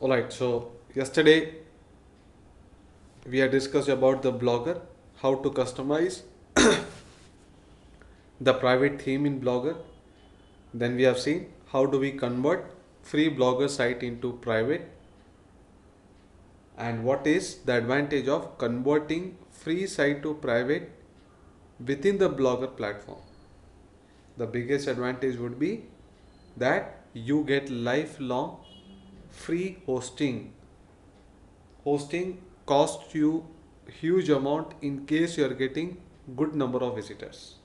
Alright, so yesterday we had discussed about the Blogger, how to customize the private theme in Blogger. Then we have seen how do we convert free Blogger site into private, and what is the advantage of converting free site to private within the Blogger platform. The biggest advantage would be that you get lifelong free hosting. Hosting costs you huge amount in case you are getting good number of visitors.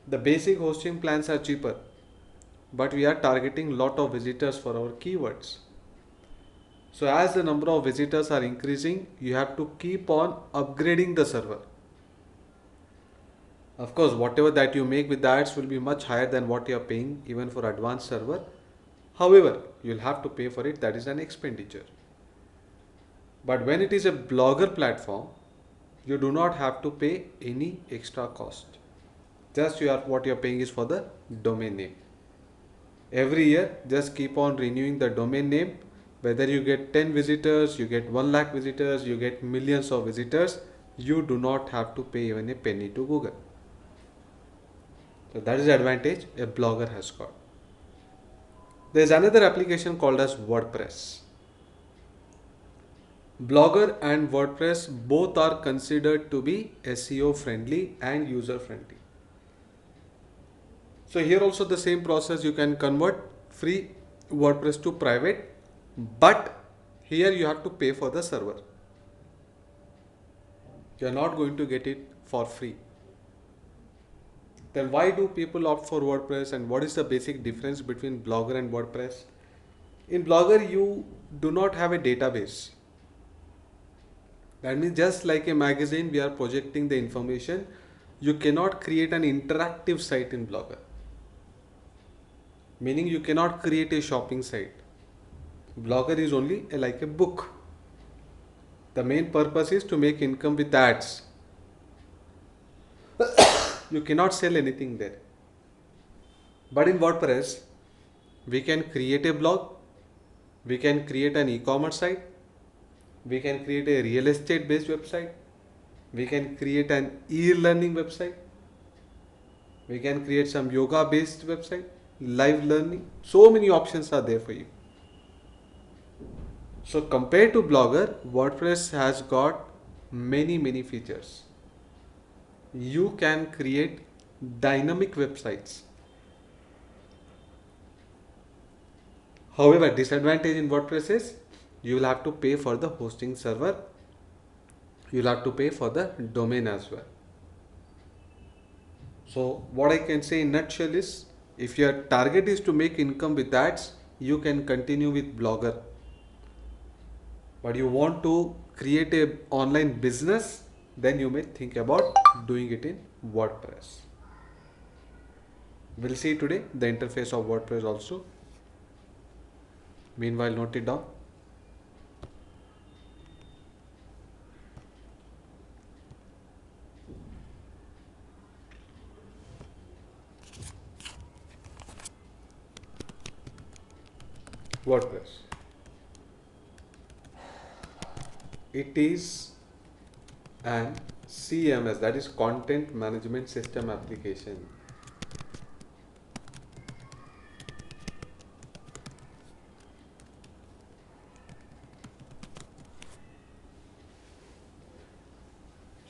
The basic hosting plans are cheaper, but we are targeting lot of visitors for our keywords. So as the number of visitors are increasing, you have to keep on upgrading the server. Of course, whatever that you make with the ads will be much higher than what you are paying even for advanced server. However, you'll have to pay for it, that is an expenditure. But when it is a blogger platform, you do not have to pay any extra cost. Just what you're paying is for the domain name. Every year, just keep on renewing the domain name. Whether you get 10 visitors, you get 1 lakh visitors, you get millions of visitors, you do not have to pay even a penny to Google. So that is the advantage a blogger has got. There is another application called as WordPress. Blogger and WordPress both are considered to be SEO friendly and user friendly. So here also the same process, you can convert free WordPress to private, but here you have to pay for the server. You are not going to get it for free. Then why do people opt for WordPress, and what is the basic difference between Blogger and WordPress? In Blogger, you do not have a database. That means just like a magazine, we are projecting the information. You cannot create an interactive site in Blogger. Meaning you cannot create a shopping site. Blogger is only like a book. The main purpose is to make income with ads. You cannot sell anything there. But in WordPress, we can create a blog, we can create an e-commerce site, we can create a real estate based website, we can create an e-learning website, we can create some yoga based website, live learning. So many options are there for you. So compared to Blogger, WordPress has got many features. You can create dynamic websites. However, disadvantage in WordPress is you will have to pay for the hosting server. You will have to pay for the domain as well. So what I can say in nutshell is, if your target is to make income with ads, you can continue with Blogger. But you want to create a online business, then you may think about doing it in WordPress. We'll see today the interface of WordPress also. Meanwhile, note it down. WordPress. It is an CMS, that is Content Management System application.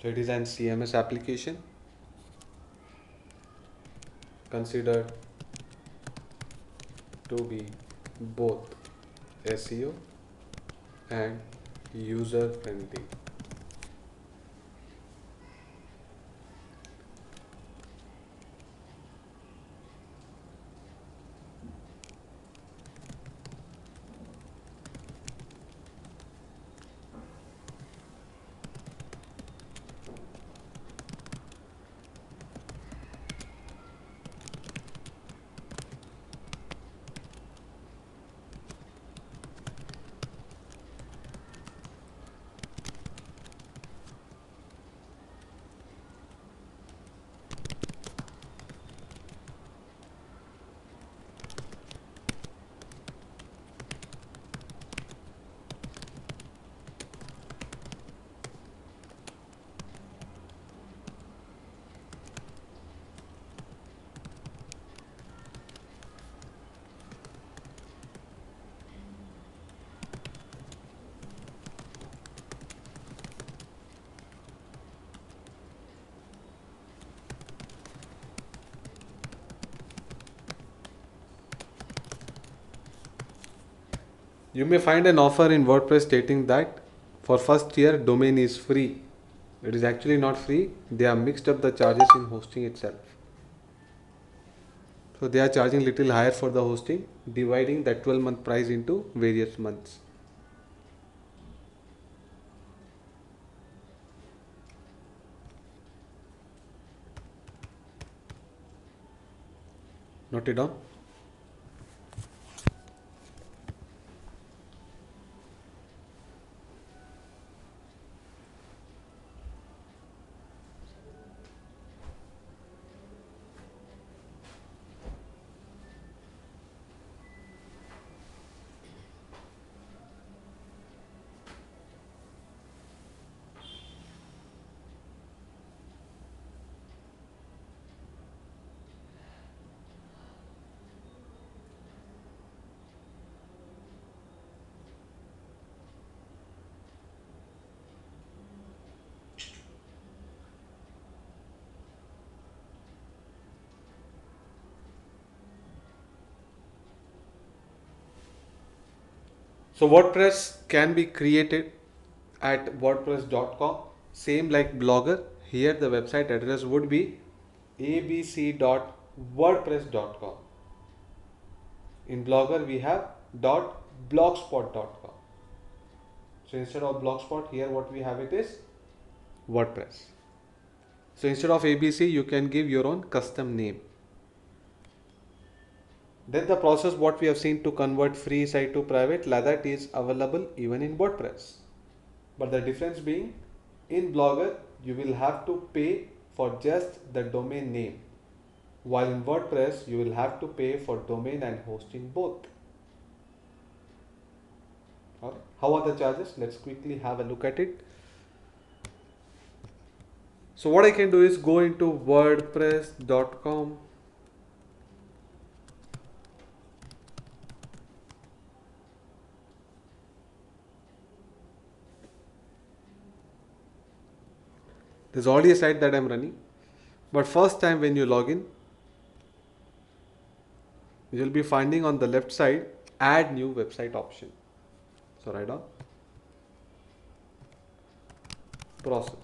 So it is an CMS application considered to be both SEO and user friendly. You may find an offer in WordPress stating that for first year domain is free. It is actually not free. They have mixed up the charges in hosting itself. So they are charging little higher for the hosting, dividing that 12-month price into various months. Note it down. So WordPress can be created at wordpress.com. Same like Blogger. Here the website address would be abc.wordpress.com. In Blogger we have .blogspot.com. So instead of Blogspot, here what we have it is WordPress. So instead of ABC, you can give your own custom name. Then the process what we have seen to convert free site to private, that is available even in WordPress. But the difference being, in Blogger you will have to pay for just the domain name, while in WordPress you will have to pay for domain and hosting both. Alright. How are the charges? Let's quickly have a look at it. So what I can do is go into wordpress.com. There's already a site that I'm running, but first time when you log in, you'll be finding on the left side add new website option. So write down process.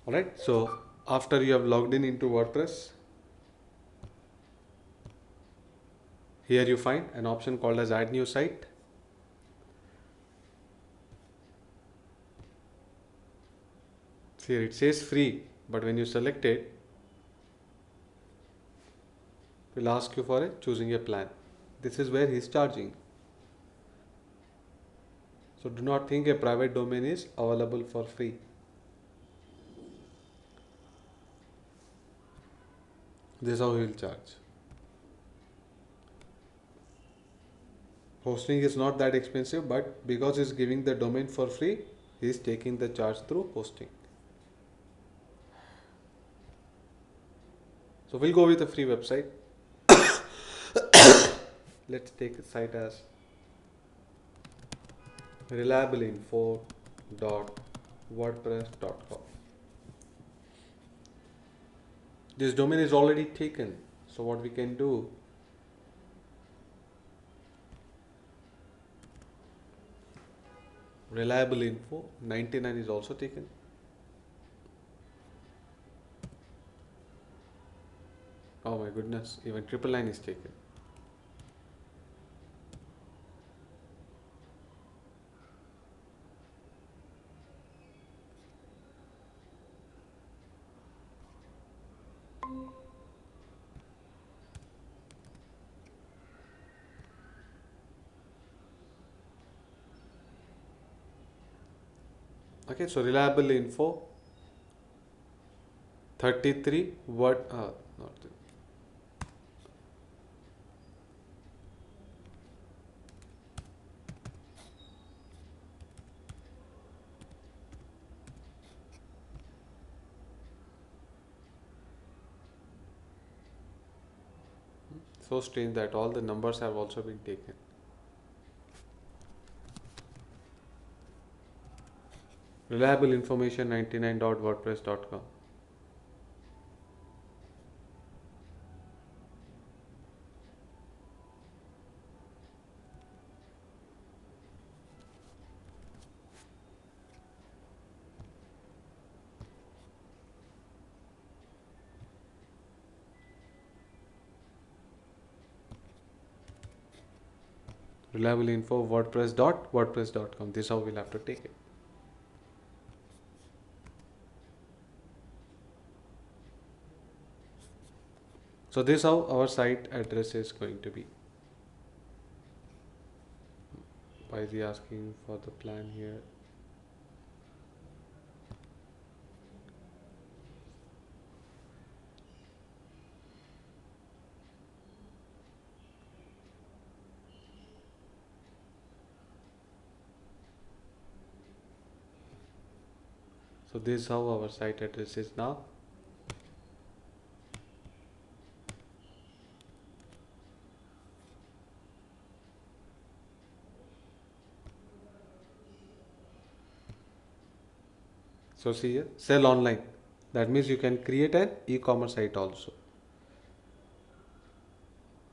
Alright, so after you have logged in into WordPress, here you find an option called as add new site. See, here it says free, but when you select it, it will ask you for choosing a plan. This is where he is charging. So do not think a private domain is available for free. This is how he will charge. Hosting is not that expensive, but because he's giving the domain for free, he is taking the charge through hosting. So we'll go with a free website. Let's take a site as reliableinfo.wordpress.com. This domain is already taken. So what we can do, reliable info 99 is also taken. Oh my goodness, even 999 is taken. Okay, so reliable info 33 word not so strange that all the numbers have also been taken. Reliable information 99.wordpress.com. Reliable info wordpress.wordpress.com. This is how we'll have to take it. So this is how our site address is going to be. Why is he asking for the plan here? So this is how our site address is now. So see here, sell online. That means you can create an e-commerce site also.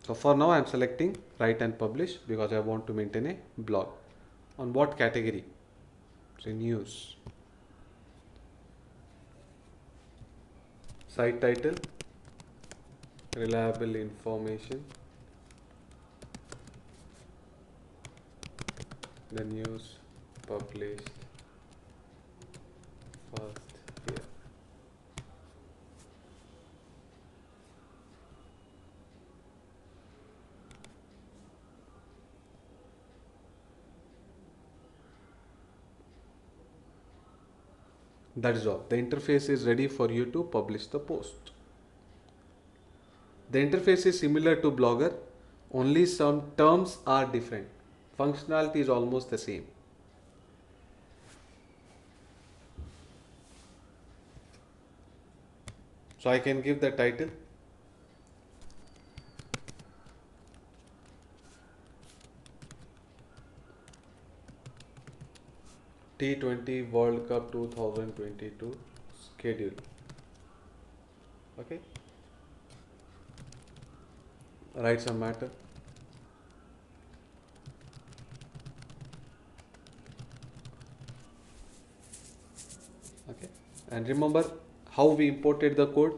So for now I am selecting write and publish because I want to maintain a blog. On what category? So news. Site title, reliable information, the news published first here. That is all. The interface is ready for you to publish the post. The interface is similar to Blogger, only some terms are different. Functionality is almost the same. So I can give the title T20 World Cup 2022 schedule. Okay. Write some matter. Okay. And remember how we imported the code.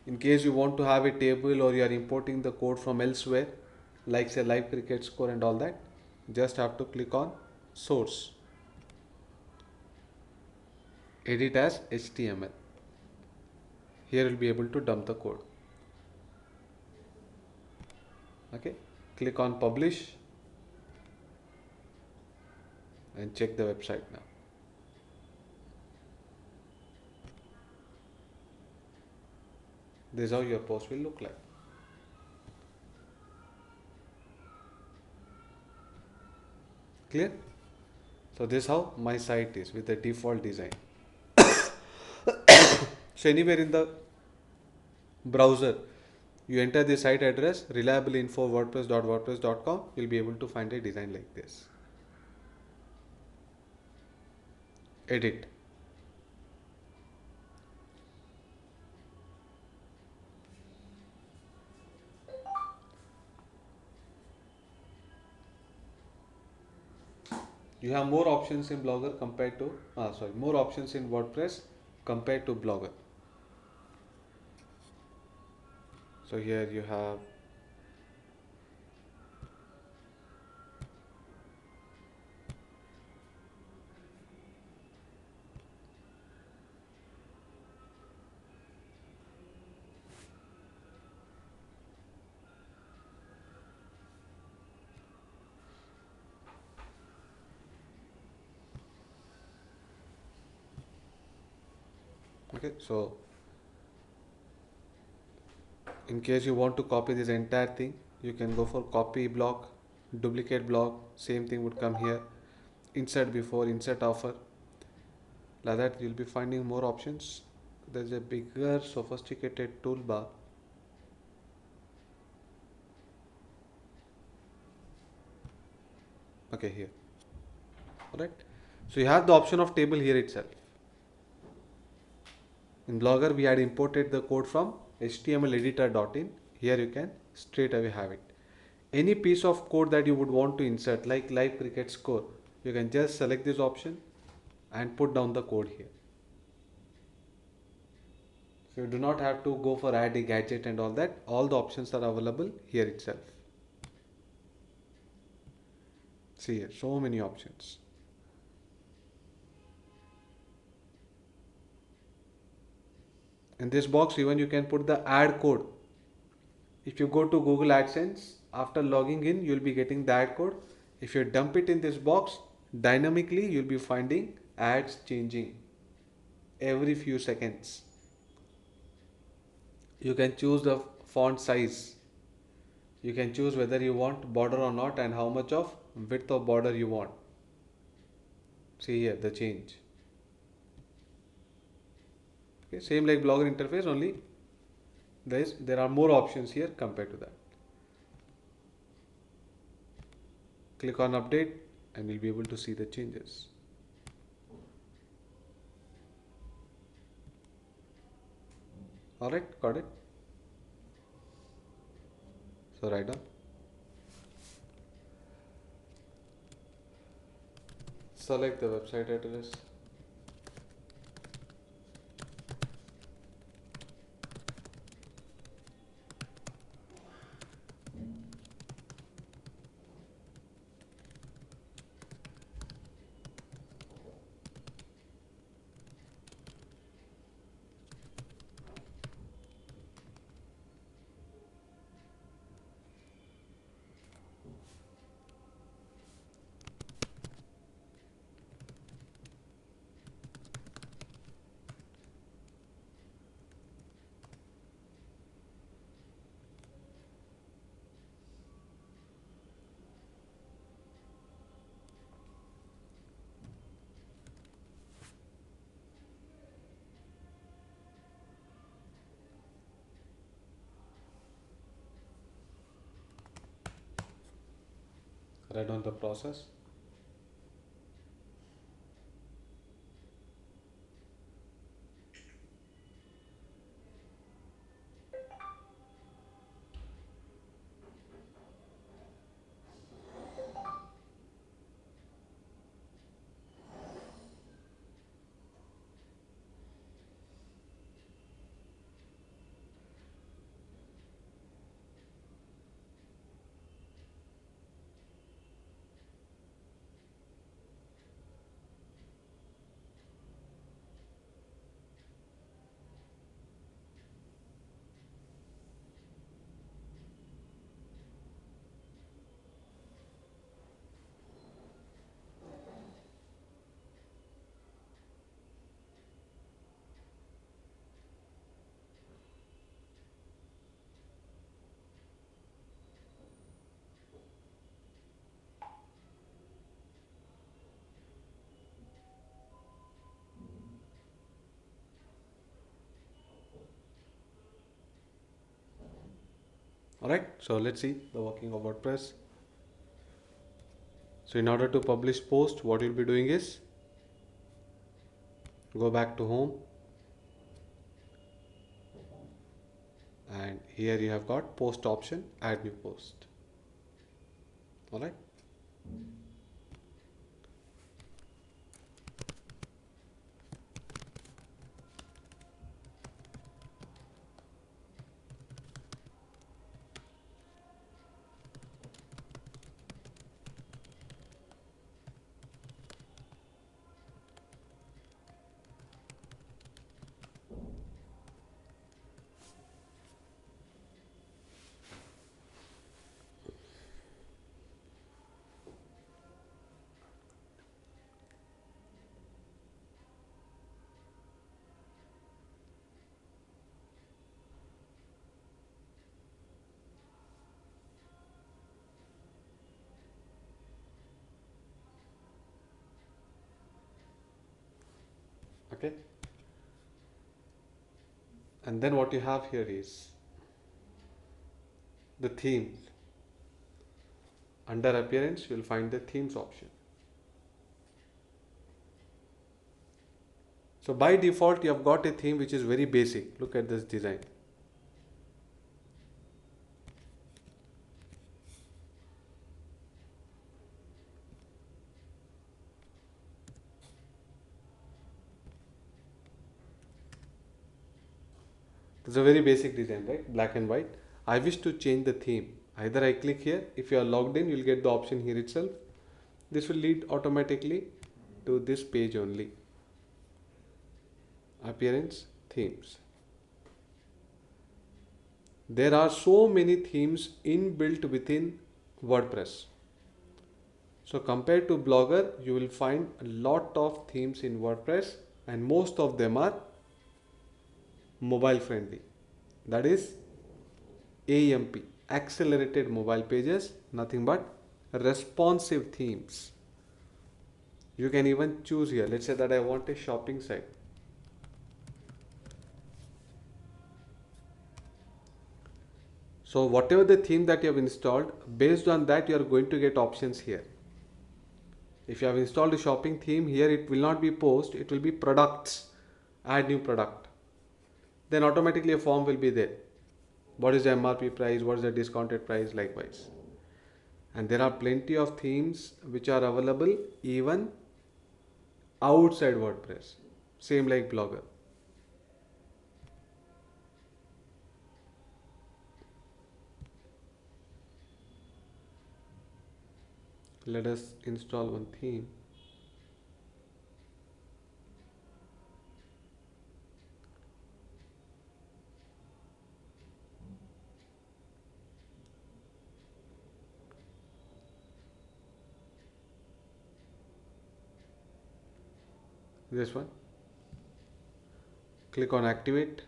In case you want to have a table or you are importing the code from elsewhere, like say live cricket score and all that, just have to click on source, edit as HTML. Here you'll be able to dump the code. Okay, click on publish and check the website now. This is how your post will look like. Clear? So this is how my site is with the default design. So anywhere in the browser, you enter the site address reliablyinfo wordpress.wordpress.com, you'll be able to find a design like this. Edit. You have more options in Blogger compared to more options in WordPress compared to Blogger. So here you have Okay, so in case you want to copy this entire thing, you can go for copy block, duplicate block, same thing would come here, insert before, insert offer. Like that you'll be finding more options. There's a bigger sophisticated toolbar. Okay, here. Alright. So you have the option of table here itself. In Blogger we had imported the code from htmleditor.in. Here you can straight away have it. Any piece of code that you would want to insert, like live cricket score, you can just select this option and put down the code here. So you do not have to go for add a gadget and all that. All the options are available here itself. See here, so many options. In this box even you can put the add code. If you go to Google AdSense, after logging in you'll be getting the ad code. If you dump it in this box, dynamically you'll be finding ads changing every few seconds. You can choose the font size. You can choose whether you want border or not and how much of width of border you want. See here the change. Okay, same like Blogger interface, only there are more options here compared to that. Click on update and you'll be able to see the changes. Alright, got it. So write down. Select the website address. Write down the process. Alright, so let's see the working of WordPress. So in order to publish post, what you'll be doing is go back to home, and here you have got post option, add new post. Alright. Okay. And then what you have here is the themes. Under appearance, you will find the themes option. So by default, you have got a theme which is very basic. Look at this design. It's a very basic design, right? Black and white. I wish to change the theme. Either I click here. If you are logged in, you'll get the option here itself. This will lead automatically to this page only. Appearance, themes. There are so many themes inbuilt within WordPress. So compared to Blogger, you will find a lot of themes in WordPress, and most of them are mobile friendly. That is AMP, accelerated mobile pages, nothing but responsive themes. You can even choose here. Let's say that I want a shopping site. So whatever the theme that you have installed, based on that you are going to get options here. If you have installed a shopping theme, here it will not be post, it will be products, add new product. Then automatically a form will be there. What is the MRP price, what is the discounted price, likewise. And there are plenty of themes which are available even outside WordPress. Same like Blogger. Let us install one theme. This one. Click on activate.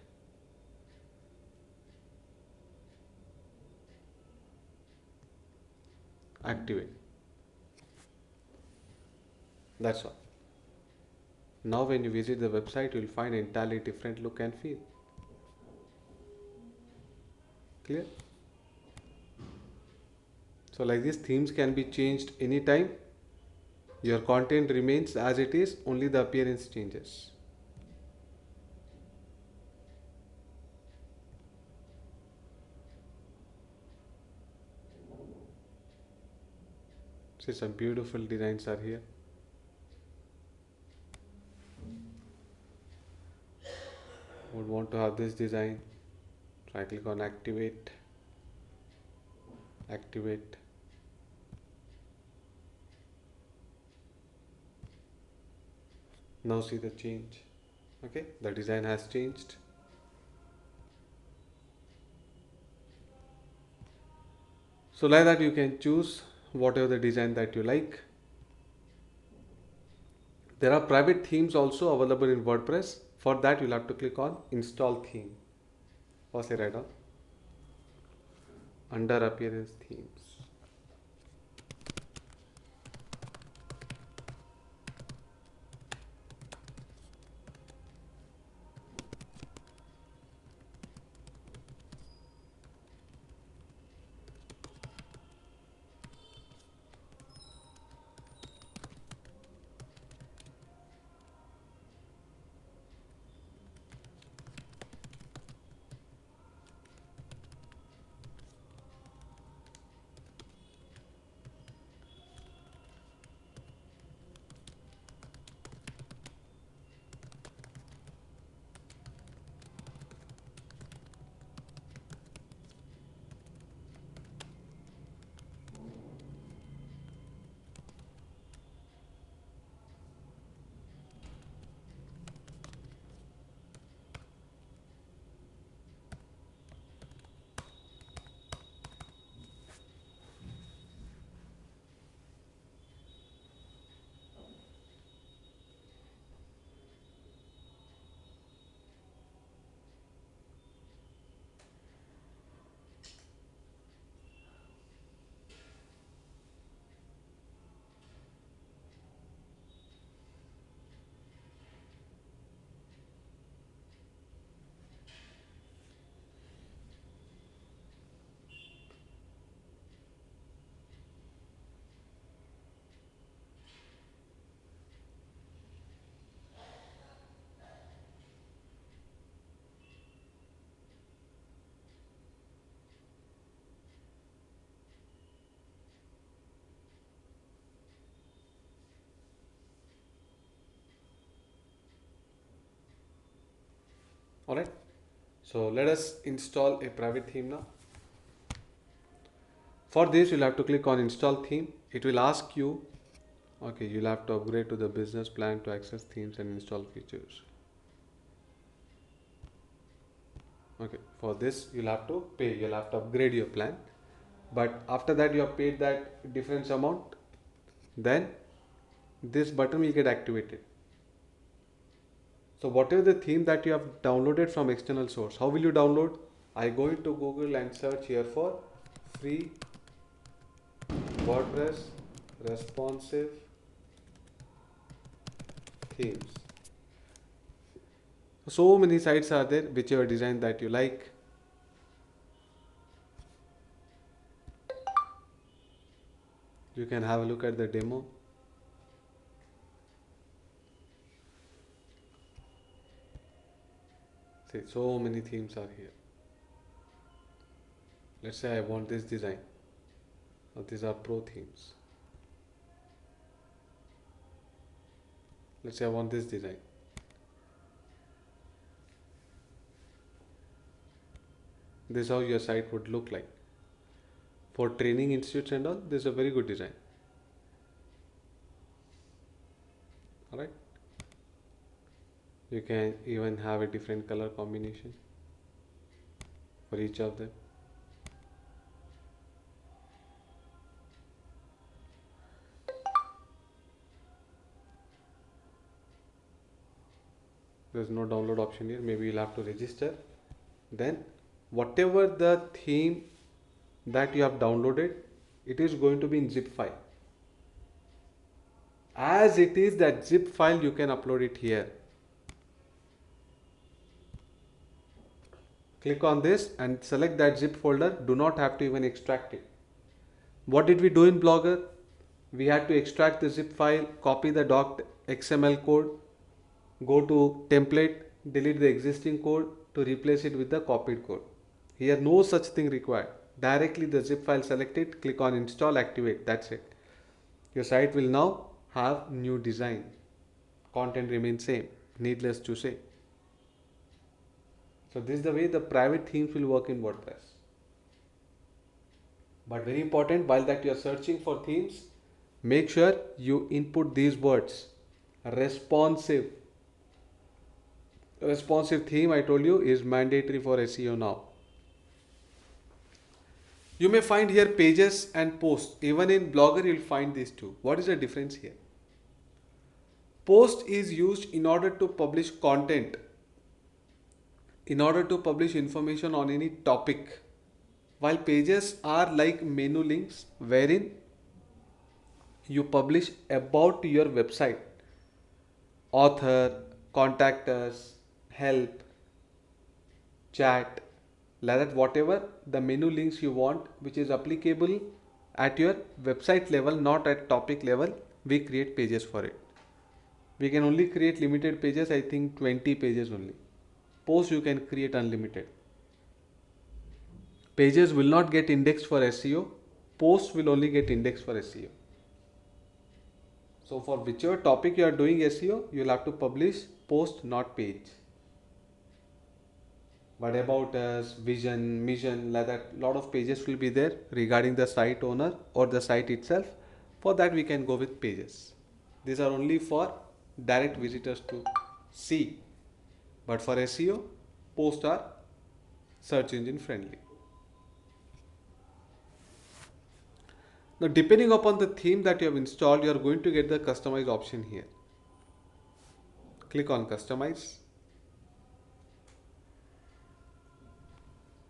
Activate. That's all. Now when you visit the website, you will find an entirely different look and feel. Clear? So like this, themes can be changed anytime. Your content remains as it is, only the appearance changes. See, some beautiful designs are here. Would want to have this design. So I click on activate. Activate. Now see the change. Okay, the design has changed. So like that you can choose whatever the design that you like. There are private themes also available in WordPress. For that you'll have to click on install theme. Or say right on. Under appearance themes. Alright, so let us install a private theme now. For this, you'll have to click on install theme. It will ask you, okay, you'll have to upgrade to the business plan to access themes and install features. Okay, for this, you'll have to pay, you'll have to upgrade your plan. But after that, you have paid that difference amount, then this button will get activated. So whatever the theme that you have downloaded from external source, how will you download? I go into Google and search here for free WordPress responsive themes. So many sites are there, whichever design that you like. You can have a look at the demo. See, so many themes are here. Let's say I want this design. Now these are pro themes. Let's say I want this design. This is how your site would look like. For training institutes and all, this is a very good design. Alright. You can even have a different color combination for each of them. There's no download option here. Maybe you'll have to register. Then whatever the theme that you have downloaded, it is going to be in zip file. As it is that zip file, you can upload it here. Click on this and select that zip folder. Do not have to even extract it. What did we do in Blogger? We had to extract the zip file, copy the doc XML code, go to template, delete the existing code to replace it with the copied code. Here no such thing required. Directly the zip file selected, click on install, activate, that's it. Your site will now have new design. Content remains same, needless to say. So this is the way the private themes will work in WordPress. But very important, while that you are searching for themes, make sure you input these words. Responsive. Responsive theme, I told you, is mandatory for SEO now. You may find here pages and posts. Even in Blogger, you'll find these two. What is the difference here? Post is used in order to publish content, in order to publish information on any topic, while pages are like menu links wherein you publish about your website, author, contact us, help, chat, like that, whatever the menu links you want, which is applicable at your website level, not at topic level, we create pages for it. We can only create limited pages, I think 20 pages only. Posts you can create unlimited. Pages will not get indexed for SEO. Posts will only get indexed for SEO. So for whichever topic you are doing SEO, you will have to publish post, not page. But about us, vision, mission, like that, lot of pages will be there regarding the site owner or the site itself. For that we can go with pages. These are only for direct visitors to see. But for SEO, posts are search engine friendly. Now depending upon the theme that you have installed, you are going to get the customize option here. Click on customize.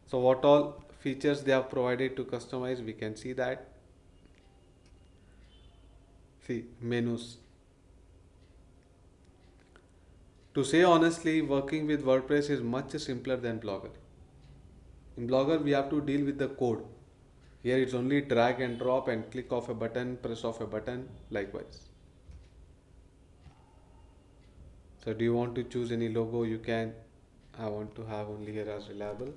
So what all features they have provided to customize, we can see that. See, menus. To say honestly, working with WordPress is much simpler than Blogger. In Blogger, we have to deal with the code. Here it's only drag and drop and click off a button, press off a button, likewise. So do you want to choose any logo? You can. I want to have only here as reliable.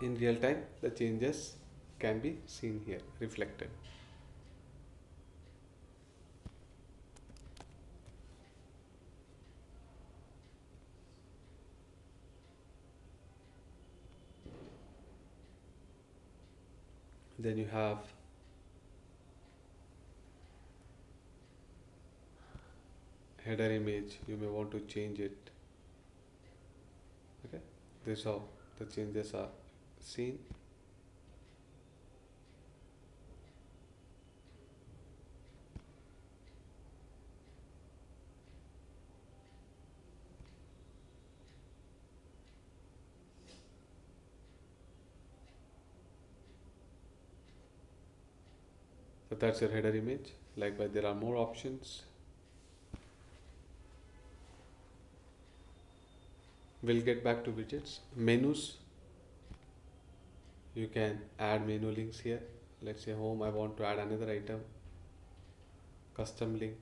In real time, the changes can be seen here, reflected. Then you have header image, you may want to change it. Okay, this is how the changes are seen. So that's your header image. Likewise, there are more options. We'll get back to widgets. Menus, you can add menu links here. Let's say home, I want to add another item, custom link.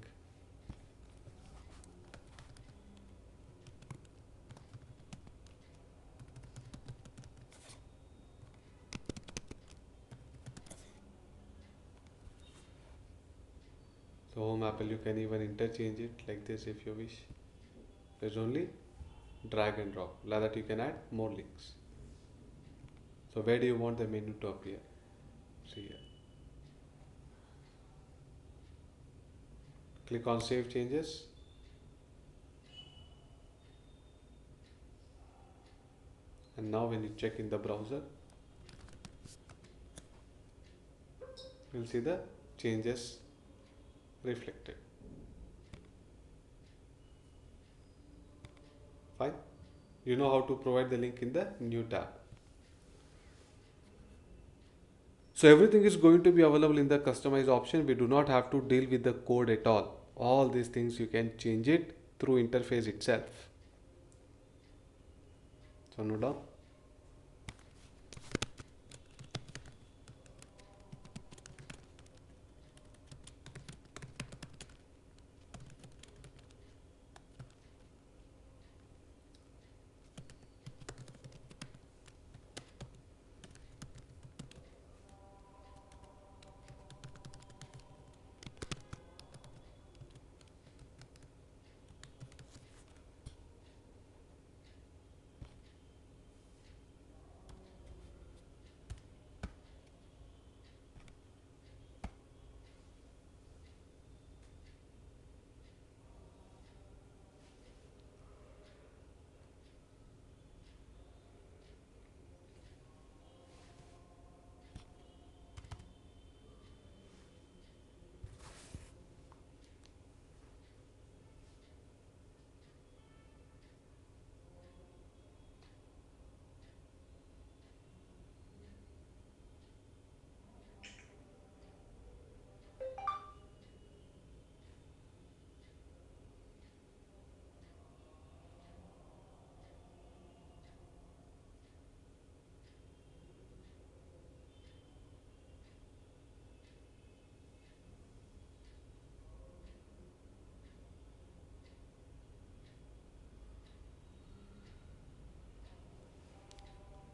So home Apple, you can even interchange it like this if you wish. There's only drag and drop. Like that you can add more links. So where do you want the menu to appear? See here. Click on save changes. And now when you check in the browser, you'll see the changes reflected. Fine. You know how to provide the link in the new tab. So everything is going to be available in the customize option. We do not have to deal with the code at all. All these things you can change it through interface itself. So note down.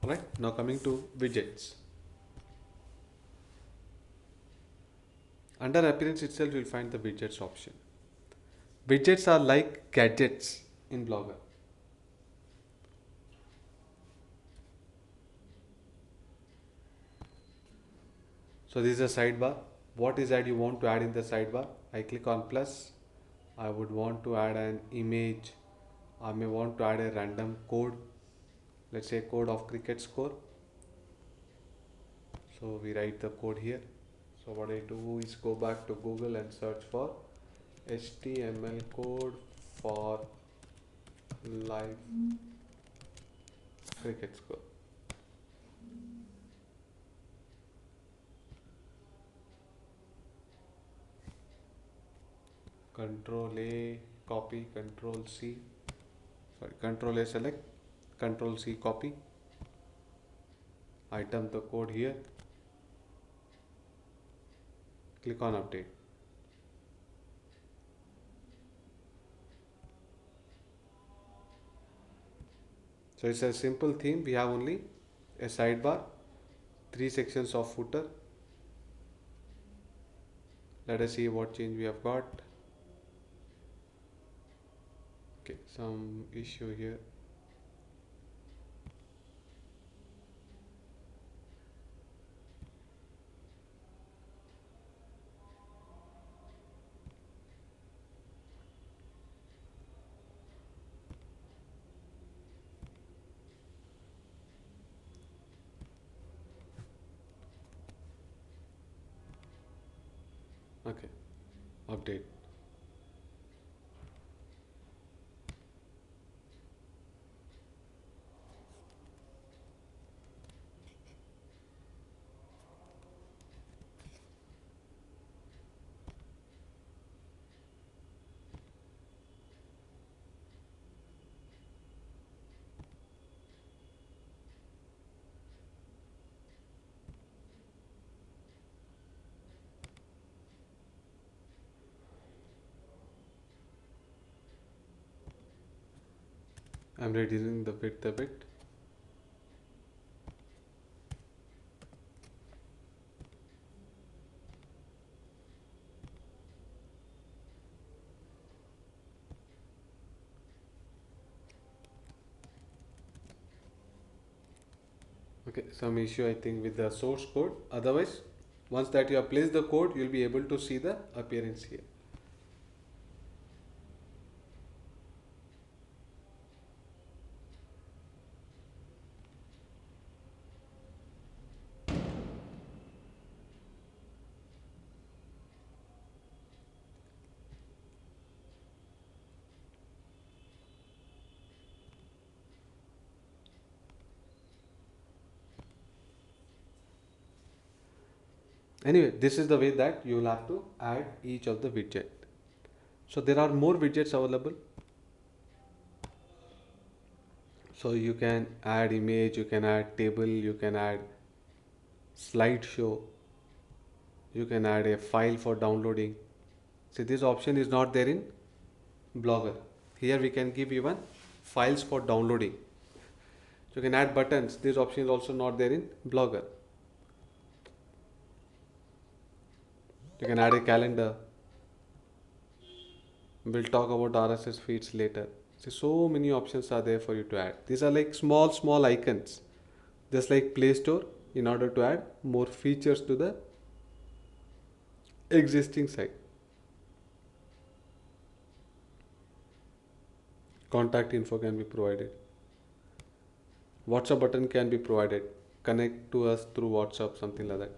Alright, now coming to widgets. Under appearance itself, you'll find the widgets option. Widgets are like gadgets in Blogger. So this is a sidebar. What is that you want to add in the sidebar? I click on plus. I would want to add an image. I may want to add a random code. Let's say code of cricket score. So we write the code here. So what I do is go back to Google and search for HTML code for live cricket score. Control A, copy, Control C. Sorry, Control A select, Control C copy. Item the code here. Click on update. So it's a simple theme. We have only a sidebar, 3 sections of footer. Let us see what change we have got. Okay, some issue here. Okay, update. I'm reducing the width a bit. Okay, some issue I think with the source code. Otherwise, once that you have placed the code, you'll be able to see the appearance here. Anyway, this is the way that you will have to add each of the widget. So there are more widgets available. So you can add image, you can add table, you can add slideshow, you can add a file for downloading. See, this option is not there in Blogger. Here we can give even files for downloading. So you can add buttons. This option is also not there in Blogger. You can add a calendar. We'll talk about RSS feeds later. See, so many options are there for you to add. These are like small icons, just like Play Store, in order to add more features to the existing site. Contact info can be provided. WhatsApp button can be provided. Connect to us through WhatsApp, something like that.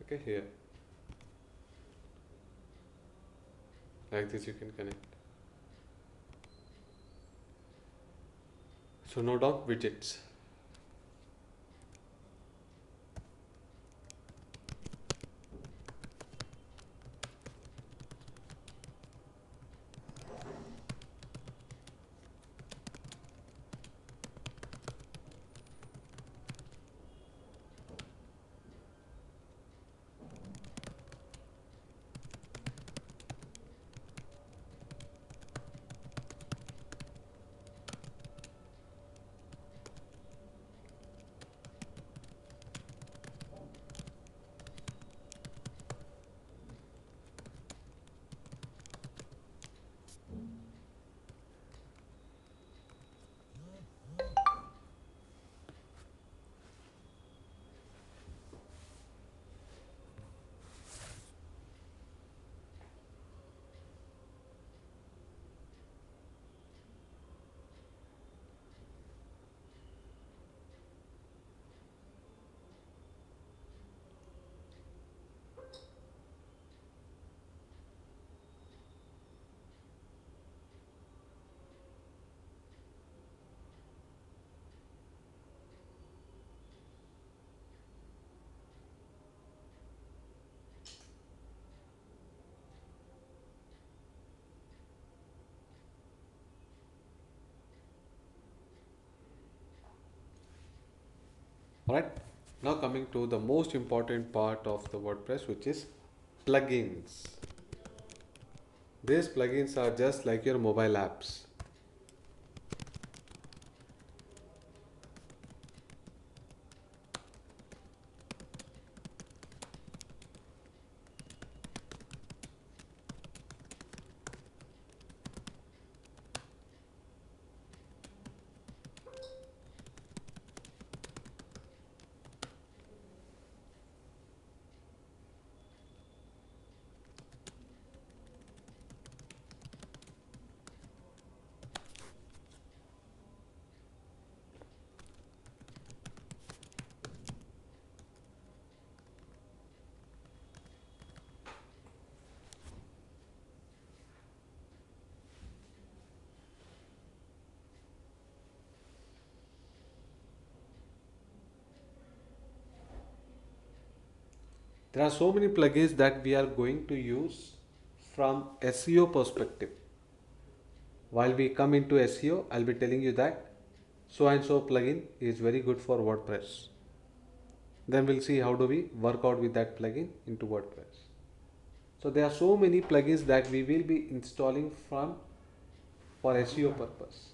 Okay, here. Like this you can connect. So no doubt widgets. Alright. Now coming to the most important part of the WordPress, which is plugins. These plugins are just like your mobile apps. There are so many plugins that we are going to use from SEO perspective. While we come into SEO, I'll be telling you that so and so plugin is very good for WordPress. Then we'll see how do we work out with that plugin into WordPress. So there are so many plugins that we will be installing from for SEO purpose.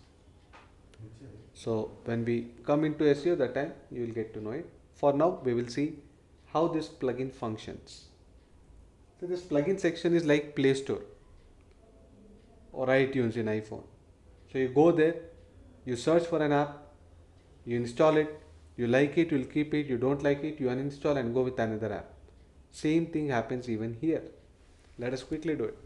So when we come into SEO, that time you will get to know it. For now, we will see how this plugin functions. So this plugin section is like Play Store or iTunes in iPhone. So you go there, you search for an app, you install it, you like it, you'll keep it, you don't like it, you uninstall and go with another app. Same thing happens even here. Let us quickly do it.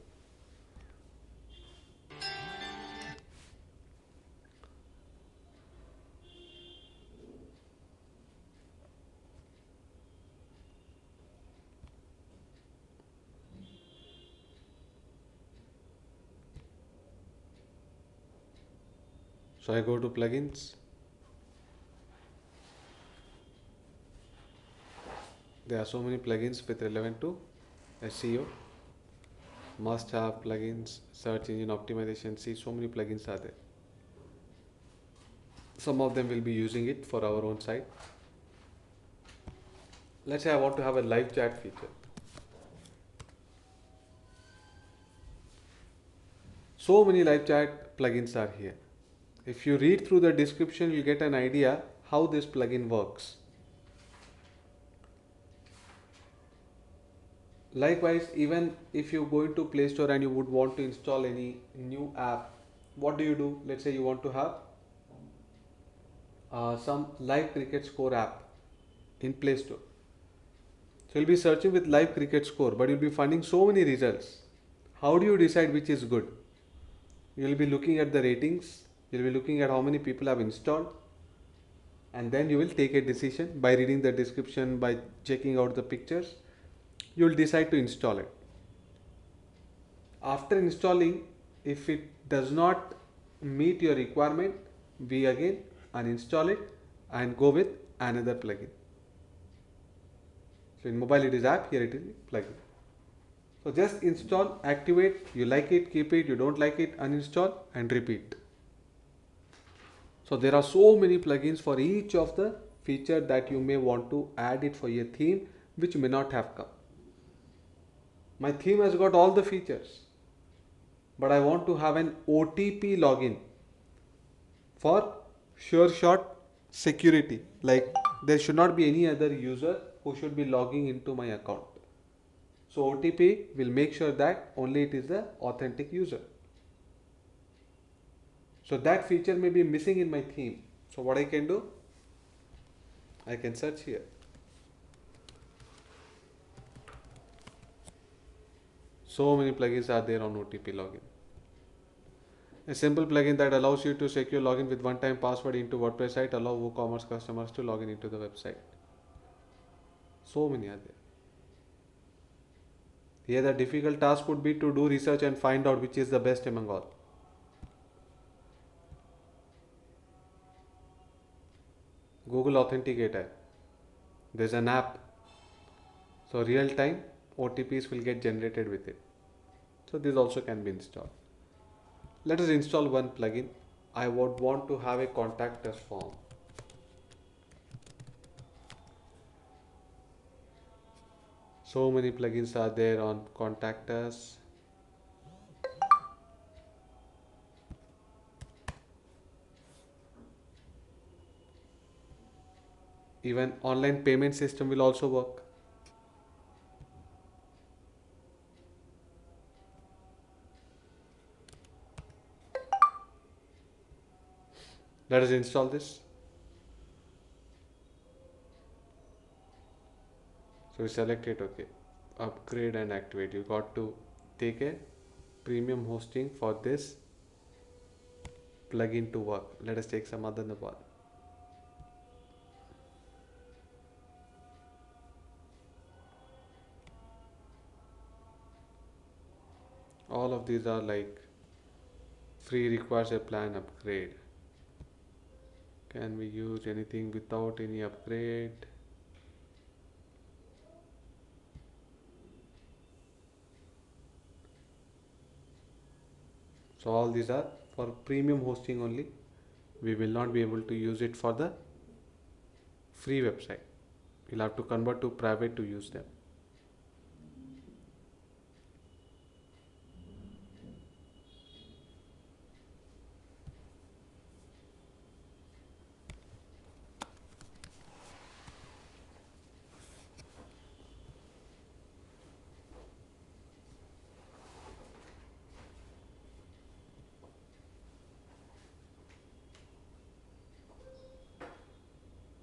So I go to plugins. There are so many plugins with relevant to SEO. Must have plugins, search engine optimization. See, so many plugins are there. Some of them will be using it for our own site. Let's say I want to have a live chat feature. So many live chat plugins are here. If you read through the description, you'll get an idea how this plugin works. Likewise, even if you go into Play Store and you would want to install any new app, what do? Let's say you want to have some live cricket score app in Play Store. So you'll be searching with live cricket score, but you'll be finding so many results. How do you decide which is good? You'll be looking at the ratings, you'll be looking at how many people have installed, and then you will take a decision by reading the description, by checking out the pictures. You'll decide to install it. After installing, if it does not meet your requirement, we again uninstall it and go with another plugin. So in mobile it is app, here it is plugin. So just install, activate, you like it, keep it, you don't like it, uninstall and repeat. So there are so many plugins for each of the feature that you may want to add it for your theme, which may not have come. My theme has got all the features, but I want to have an OTP login for sure shot security. Like there should not be any other user who should be logging into my account. So OTP will make sure that only it is the authentic user. So that feature may be missing in my theme. So what I can do? I can search here. So many plugins are there on OTP login. A simple plugin that allows you to secure login with one-time password into WordPress site allow WooCommerce customers to log in into the website. So many are there. Here the difficult task would be to do research and find out which is the best among all. Google Authenticator. There's an app. So real time OTPs will get generated with it. So this also can be installed. Let us install one plugin. I would want to have a contact us form. So many plugins are there on Contact Us. Even online payment system will also work. Let us install this. So we select it, okay. Upgrade and activate. You got to take a premium hosting for this plugin to work. Let us take some other Nepal. All of these are like free, requires a plan upgrade. Can we use anything without any upgrade? So all these are for premium hosting only. We will not be able to use it for the free website. You'll have to convert to private to use them.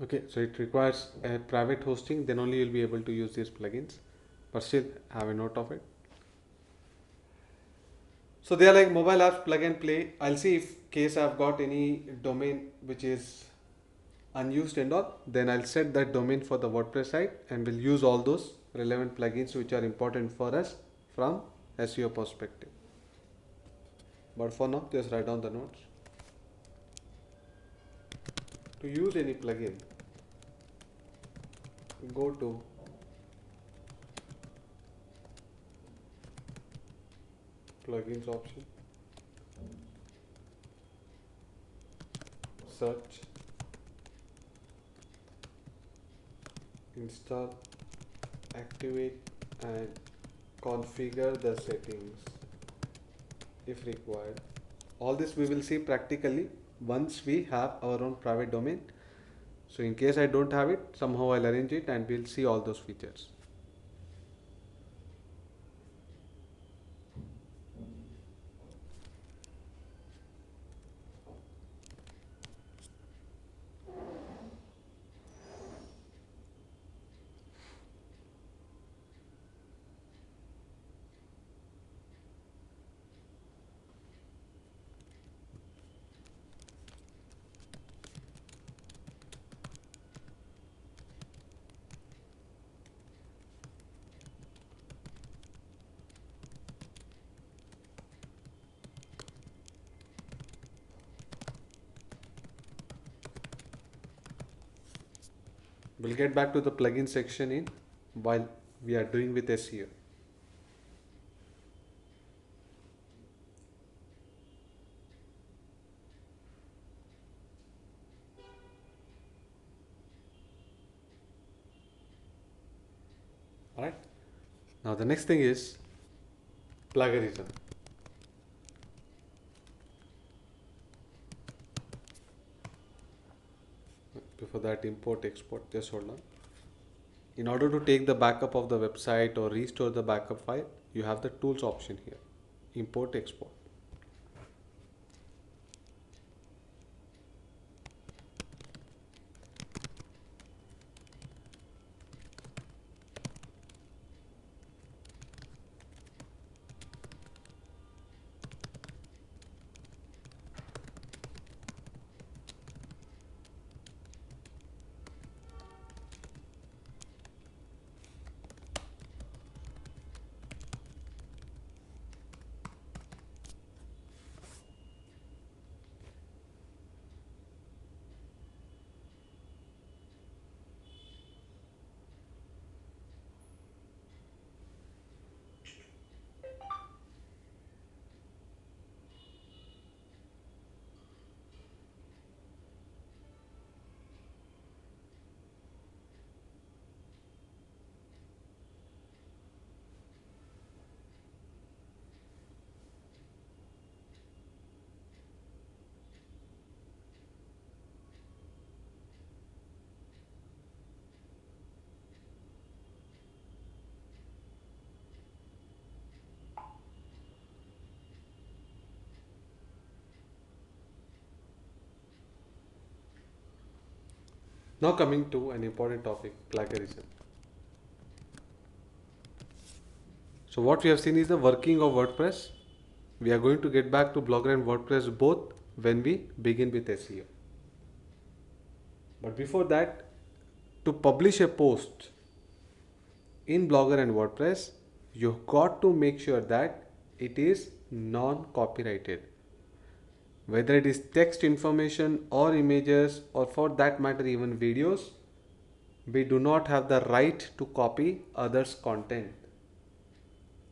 Okay, so it requires a private hosting, then only you'll be able to use these plugins. But still, have a note of it. So they are like mobile apps plug and play. I'll see if case I've got any domain which is unused and all, then I'll set that domain for the WordPress site and we'll use all those relevant plugins which are important for us from SEO perspective. But for now, just write down the notes. To use any plugin, go to plugins option, search, install, activate and configure the settings if required. All this we will see practically once we have our own private domain. So in case I don't have it, somehow I'll arrange it and we'll see all those features. We'll get back to the plugin section in while we are doing with SEO. Alright. Now the next thing is plagiarism. Before that, import export, just hold on. In order to take the backup of the website or restore the backup file, you have the tools option here. Import export. Now coming to an important topic, plagiarism. So what we have seen is the working of WordPress. We are going to get back to Blogger and WordPress both when we begin with SEO. But before that, to publish a post in Blogger and WordPress, you've got to make sure that it is non-copyrighted. Whether it is text information or images, or for that matter even videos, we do not have the right to copy others' content.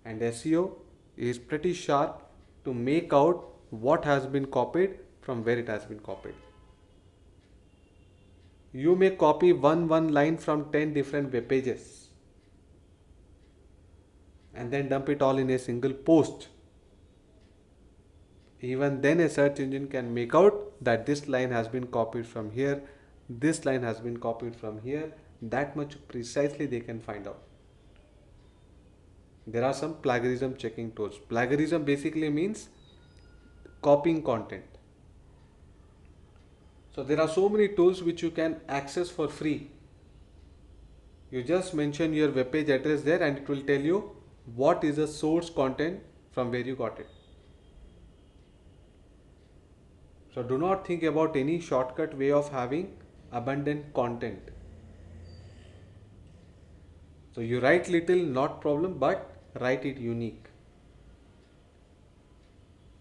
And SEO is pretty sharp to make out what has been copied from where it has been copied. You may copy one line from 10 different web pages and then dump it all in a single post. Even then a search engine can make out that this line has been copied from here, this line has been copied from here. That much precisely they can find out. There are some plagiarism checking tools. Plagiarism basically means copying content. So there are so many tools which you can access for free. You just mention your web page address there and it will tell you what is the source content from where you got it. So do not think about any shortcut way of having abundant content. So you write little, not problem, but write it unique.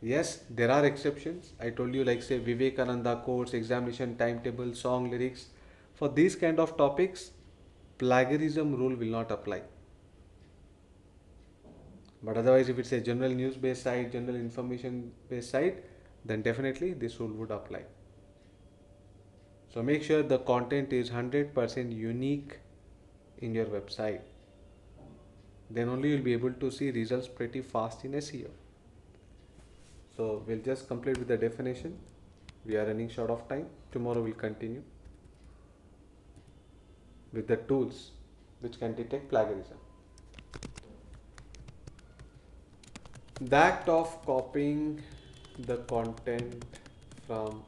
Yes, there are exceptions. I told you, like say Vivekananda quotes, examination timetable, song lyrics. For these kind of topics, plagiarism rule will not apply. But otherwise, if it's a general news based site, general information based site, then definitely this rule would apply. So make sure the content is 100% unique in your website. Then only you'll be able to see results pretty fast in SEO. So we'll just complete with the definition. We are running short of time. Tomorrow we'll continue with the tools which can detect plagiarism. The act of copying the content from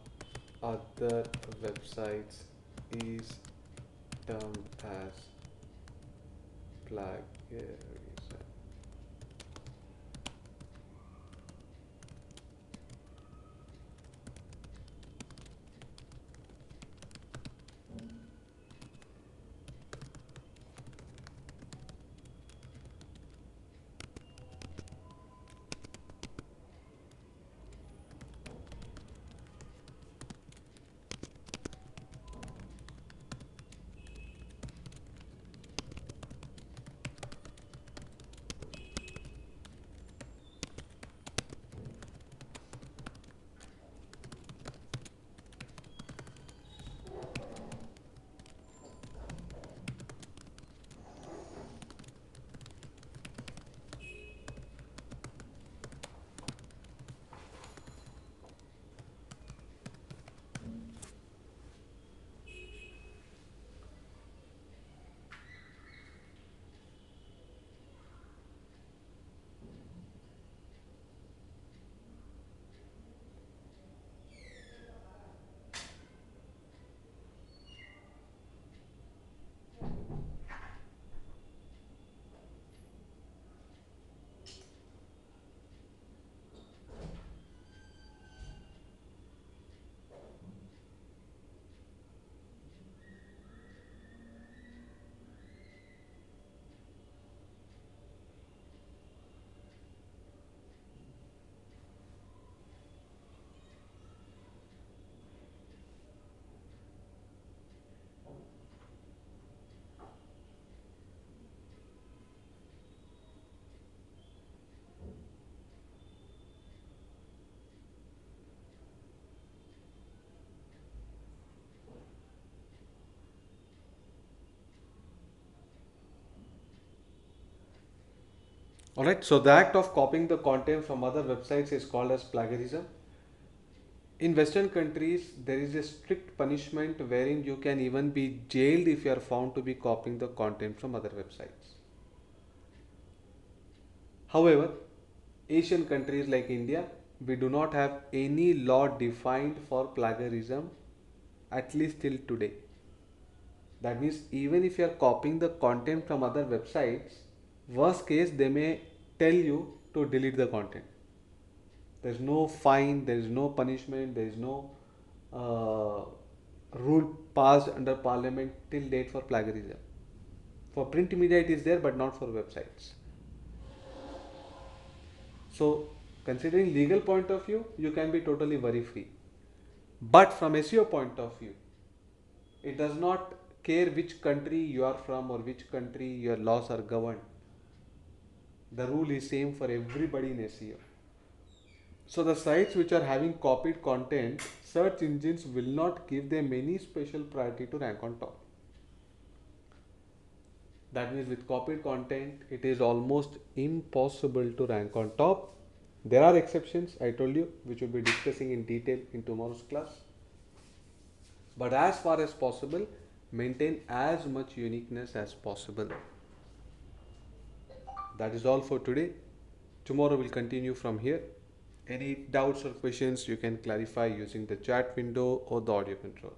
other websites is termed as plagiarism. Alright, so the act of copying the content from other websites is called as plagiarism. In Western countries, there is a strict punishment wherein you can even be jailed if you are found to be copying the content from other websites. However, Asian countries like India, we do not have any law defined for plagiarism, at least till today. That means even if you are copying the content from other websites, worst case they may tell you to delete the content. There is no fine, there is no punishment, there is no rule passed under parliament till date for plagiarism. For print media it is there, but not for websites. So considering legal point of view, you can be totally worry free. But from SEO point of view, it does not care which country you are from or which country your laws are governed. The rule is same for everybody in SEO. So the sites which are having copied content, search engines will not give them any special priority to rank on top. That means with copied content, it is almost impossible to rank on top. There are exceptions, I told you, which we'll be discussing in detail in tomorrow's class. But as far as possible, maintain as much uniqueness as possible. That is all for today. Tomorrow we'll continue from here. Any doubts or questions you can clarify using the chat window or the audio control.